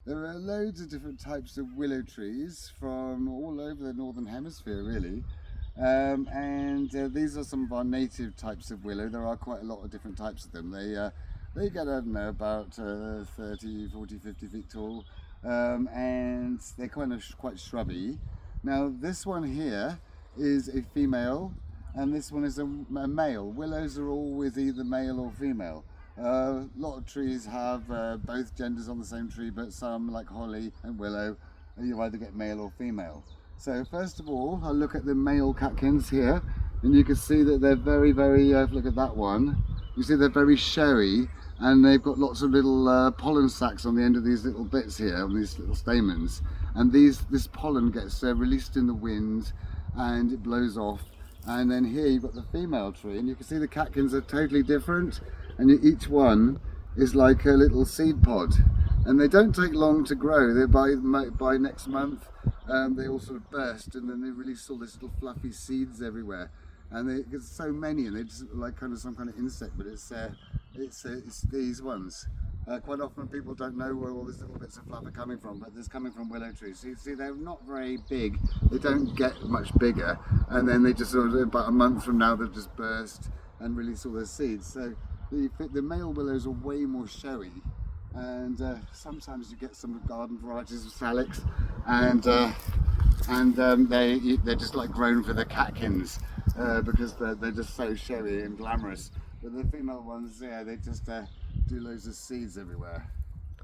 There are loads of different types of willow trees from all over the northern hemisphere, really. These are some of our native types of willow. There are quite a lot of different types of them. They get, I don't know, about 30, 40, 50 feet tall, and they're quite shrubby. Now this one here is a female, and this one is a male. Willows are always either male or female. A lot of trees have both genders on the same tree, but some, like holly and willow, you either get male or female. So first of all, I'll look at the male catkins here, and you can see that they're very, look at that one. You see they're very showy, and they've got lots of little pollen sacs on the end of these little bits here, on these little stamens. And this pollen gets released in the wind, and it blows off. And then here you've got the female tree, and you can see the catkins are totally different, and each one is like a little seed pod. And they don't take long to grow. They're by next month, they all sort of burst, and then they release all these little fluffy seeds everywhere. And there's so many, and they just look like kind of some kind of insect, but it's these ones. Quite often people don't know where all these little bits of fluff are coming from, but it's coming from willow trees. So you see they're not very big, they don't get much bigger, and then they just sort of, about a month from now, they'll just burst and release all their seeds. So the male willows are way more showy, and sometimes you get some garden varieties of salix, and they're just like grown for the catkins, because they're just so showy and glamorous. But the female ones, yeah, they just do loads of seeds everywhere.